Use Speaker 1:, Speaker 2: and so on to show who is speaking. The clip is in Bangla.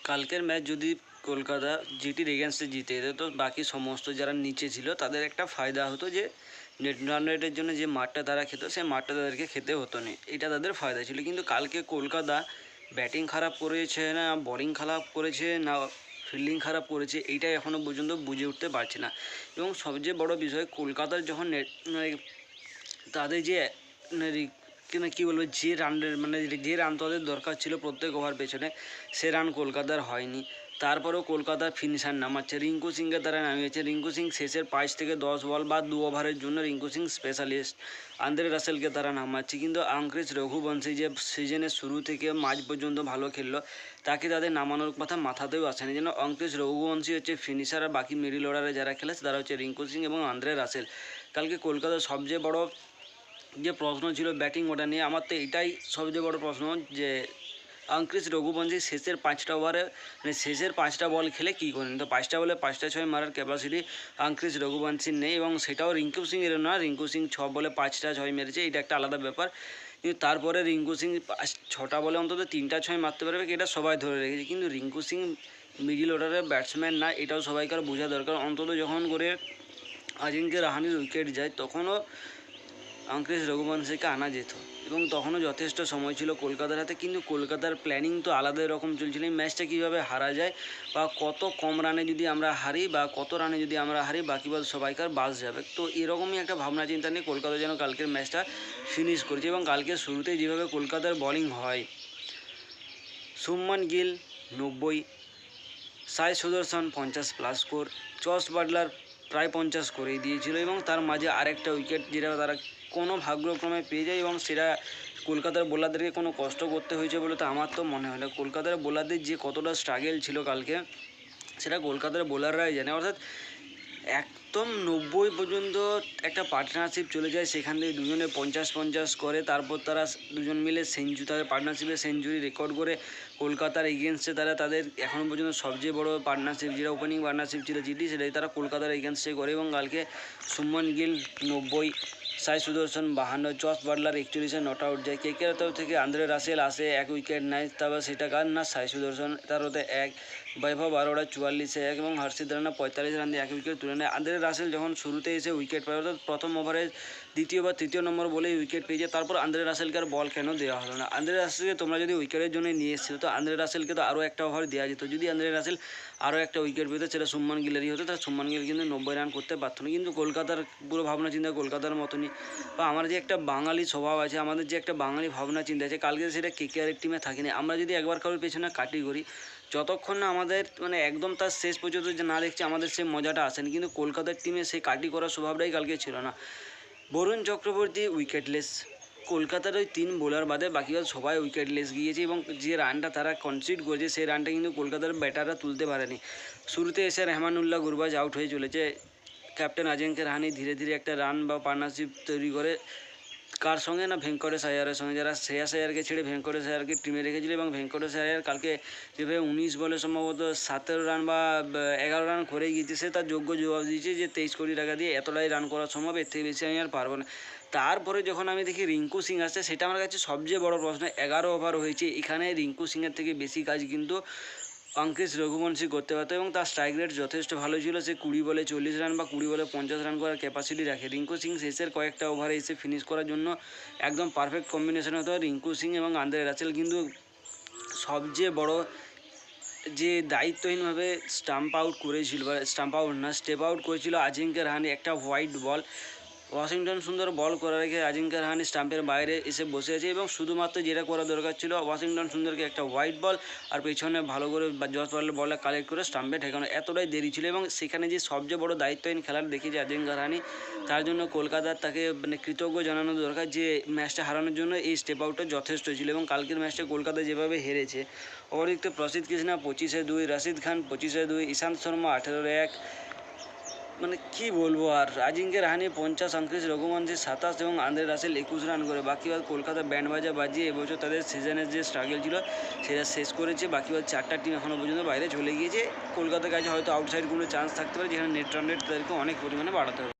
Speaker 1: কালকের ম্যাচ যদি কলকাতা জিটির এগেনস্টে জিতে যেত তো বাকি সমস্ত যারা নিচে ছিল তাদের একটা ফায়দা হতো যে নেট রান রেটের জন্য যে মাঠটা তারা খেত সেই মাঠটা তাদেরকে খেতে হতো না, এটা তাদের ফায়দা ছিল। কিন্তু কালকে কলকাতা ব্যাটিং খারাপ করেছে না বোলিং খারাপ করেছে না ফিল্ডিং খারাপ করেছে, এইটাই এখনও পর্যন্ত বুঝে উঠতে পারছে না। এবং সবচেয়ে বড় বিষয় কলকাতার যখন তাদের যে কী বলবো যে রানের যে রান তাদের দরকার ছিল প্রত্যেক ওভার পেছনে, সে রান কলকাতার হয়নি। তারপরেও কলকাতার ফিনিশার নামাচ্ছে, রিঙ্কু সিংকে তারা নামিয়েছে। রিঙ্কু সিং শেষের 5 থেকে 10 বল বা 2 ওভারের জন্য রিঙ্কু সিং স্পেশালিস্ট। আন্দ্রে রাসেলকে তারা নামাচ্ছে, কিন্তু আঙ্ক্রিস রঘুবংশী যে সিজনের শুরু থেকে মাঝ পর্যন্ত ভালো খেললো, তাকে তাদের নামানোর কথা মাথাতেও আসেনি। যেন আঙ্ক্রিস রঘুবংশী হচ্ছে ফিনিশার, আর বাকি মিডিল অর্ডারে যারা খেলে তারা হচ্ছে রিঙ্কু সিং এবং আন্দ্রে রাসেল। কালকে কলকাতার সবচেয়ে বড় যে প্রশ্ন ছিল ব্যাটিং, ওটা নিয়ে আমার তো এটাই সবচেয়ে বড় প্রশ্ন যে আঙ্ক্রিস রঘুবংশী শেষের 5টা ওভারে শেষের 5টা বল খেলে কী করেন। তো 5টা বলে 5টা 6 মারার ক্যাপাসিটি আঙ্ক্রিস রঘুবংশীর নেই, এবং সেটাও রিঙ্কু সিংয়ের না। রিঙ্কু সিং 6 বলে 5টা 6 মেরেছে, এটা একটা আলাদা ব্যাপার। কিন্তু তারপরে রিঙ্কু সিং 6টা বলে অন্তত 3টা 6 মারতে পারবে, এটা সবাই ধরে রেখেছে। কিন্তু রিঙ্কু সিং মিডিল অর্ডারের ব্যাটসম্যান না, এটাও সবাইকার বোঝা দরকার। অন্তত যখন করে আজিঙ্ক্য রাহানের উইকেট যায় তখনও আঙ্ক্রিস রঘুবংশীকে আনা যেত, এবং তখনও যথেষ্ট সময় ছিল কলকাতার হাতে। কিন্তু কলকাতার প্ল্যানিং তো আলাদা রকম চলছিল, এই ম্যাচটা কীভাবে হারা যায় বা কত কম রানে যদি আমরা হারি বা কত রানে যদি আমরা হারি বাকি বল সবাইকার বাস যাবে। তো এরকমই একটা ভাবনা চিন্তা নিয়ে কলকাতা যেন কালকের ম্যাচটা ফিনিশ করেছে। এবং কালকের শুরুতেই যেভাবে কলকাতার বোলিং হয়, শুভমান গিল 90, সাই সুদর্শন 50+ স্কোর, জস বাটলার প্রায় 50 করেই দিয়েছিল, এবং তার মাঝে আরেকটা উইকেট যেটা তারা কোনো ভাগ্যক্রমে পেয়ে যায়, এবং সেটা কলকাতার বোলারদেরকে কোনো কষ্ট করতে হয়েছে বলে তো আমার তো মনে হয় না। কলকাতার বোলারদের যে কতটা স্ট্রাগল ছিল কালকে, সেটা কলকাতার বোলাররাই জানে। অর্থাৎ একদম 90 পর্যন্ত একটা পার্টনারশিপ চলে যায়, সেখান থেকে দুজনে 50-50 করে, তারপর তারা দুজন মিলে তাদের পার্টনারশিপে সেঞ্চুরি রেকর্ড করে কলকাতার এগেনস্টে তারা তাদের এখনও পর্যন্ত সবচেয়ে বড় পার্টনারশিপ, যেটা ওপেনিং পার্টনারশিপ ছিল জিটি, সেটাই তারা কলকাতার এগেনস্টে করে। এবং কালকে শুভমান গিল 90, সাই সুদর্শন 52, জস বাটলার 41-এ নট আউট যায়। কেকেআর তরফ থেকে আন্দ্রে রাসেল আসে, 1 উইকেট নেয়, তারপর সেটা কার না সাই সুদর্শন, তার হতে 1, বৈভব আরোড়া 44-এ 1 এবং হর্ষিত রানা 45 রান দিয়ে 1 উইকেট তুলে নেয়। আন্দ্রে রাসেল যখন শুরুতে এসে উইকেট পায়, অর্থাৎ প্রথম ওভারে দ্বিতীয় বা তৃতীয় নম্বর বলেই উইকেট পেয়ে যায়, তারপর আন্দ্রে রাসেলকে আর বল কেন দেওয়া হলো না? আন্দ্রে রাসেলকে তোমরা যদি উইকেটের জন্য নিয়ে এসেছিল, তো আন্দ্রে রাসেলকে তো আরও একটা ওভার দেওয়া যেত। যদি আন্দ্রে রাসেল আরও একটা উইকেট পেত, সেটা শুভমান গিলেরই হতো, তার শুভমান গিল কিন্তু 90 রান করতে পারতো না। কিন্তু কলকাতার পুরো ভাবনা চিন্তা কলকাতার মতনই, বা আমার যে একটা বাঙালি স্বভাব আছে, আমাদের যে একটা বাঙালি ভাবনা চিন্তা আছে, কালকে সেটা কেকেআরের টিমে থাকেনি। আমরা যদি একবার কারোর পেছনে কাটি করি, যতক্ষণ না আমাদের একদম তার শেষ পর্যন্ত যে না দেখছি, আমাদের সেই মজাটা আসেনি। কিন্তু কলকাতার টিমে সেই কাটি করার স্বভাবটাই কালকে ছিল না। বরুণ চক্রবর্তী উইকেটলেস, কলকাতার ওই 3 বোলার বাদে বাকি সবাই উইকেটলেস গিয়েছে, এবং যে রানটা তারা কনসিড করেছে সেই রানটা কিন্তু কলকাতার ব্যাটাররা তুলতে পারেনি। শুরুতে এসে রেহমানুল্লাহ গুরবাজ আউট হয়ে চলেছে, ক্যাপ্টেন আজিঙ্ক্য রাহানে ধীরে ধীরে একটা রান বা পার্টনারশিপ তৈরি করে কার সঙ্গে না ভেঙ্কটেশ আয়ারের সঙ্গে, যারা শ্রেয়াস আয়ারকে ছেড়ে ভেঙ্কটেশ আয়ারকে টিমে রেখেছিল। এবং ভেঙ্কটেশ আয়ার কালকে যেভাবে 19 বলে সম্ভবত 17 রান বা 11 রান করে গিয়েছে, সে তার যোগ্য জবাব দিয়েছে যে 23 কোটি টাকা দিয়ে এতটাই রান করা সম্ভব, এর থেকে বেশি আমি আর পারবো না। তারপরে যখন আমি দেখি রিঙ্কু সিং আসছে, সেটা আমার কাছে সবচেয়ে বড় প্রশ্ন। 11 ওভার হয়েছে, এখানে রিঙ্কু সিংয়ের থেকে বেশি কাজ কিন্তু আঙ্ক্রিস রঘুবংশী করতে পারত, এবং তার স্ট্রাইক রেট যথেষ্ট ভালো ছিল। সে 20 বলে 40 রান বা 20 বলে 50 রান করার ক্যাপাসিটি রাখে। রিঙ্কু সিং শেষের কয়েকটা ওভারে এসে ফিনিশ করার জন্য একদম পারফেক্ট কম্বিনেশন হতো রিঙ্কু সিং এবং আন্দ্রে রাসেল। কিন্তু সবচেয়ে বড় যে দায়িত্বহীনভাবে স্টাম্প আউট স্টেপ আউট করেছিল আজিঙ্ক্য রাহানে, একটা হোয়াইট বল। ওয়াশিংটন সুন্দর বল করে রেখে আজিঙ্ক্য রাহানে স্টাম্পের বাইরে এসে বসে আছে, এবং শুধুমাত্র যেটা করা দরকার ছিল ওয়াশিংটন সুন্দরকে একটা হোয়াইট বল আর পেছনে ভালো করে জস বাটলার বলটা কালেক্ট করে স্টাম্পে ঠেকানো, এতটাই দেরি ছিল। এবং সেখানে যে সবচেয়ে বড় দায়িত্বহীন খেলার দেখেছে আজিঙ্ক্য রাহানে, তার জন্য কলকাতার তাকে কৃতজ্ঞ জানানো দরকার, যে ম্যাচটা হারানোর জন্য এই স্টেপ আউটটা যথেষ্ট ছিল। এবং কালকের ম্যাচটা কলকাতা যেভাবে হেরেছে, অপরদিকে প্রসিদ্ধ কৃষ্ণা 25-2, রাশিদ খান 25-2, ইশান্ত শর্মা 18-1, কী বলবো আর। আজিঙ্ক্য রাহানে 50, আঙ্ক্রিস রঘুবংশী 27 এবং আন্দ্রে রাসেল 21 রান করে। বাকি কলকাতা ব্যান্ড বাজা বাজিয়ে এবছর তাদের সিজনের যে স্ট্রাগল ছিল সেটা শেষ করেছে। বাকি 4টা টিম এখনও পর্যন্ত বাইরে চলে গিয়েছে। কলকাতার কাছে হয়তো আউটসাইড কোনো চান্স থাকতে পারে, যেখানে নেট রান রেট তাদেরকে অনেক পরিমাণে বাড়াতে হবে।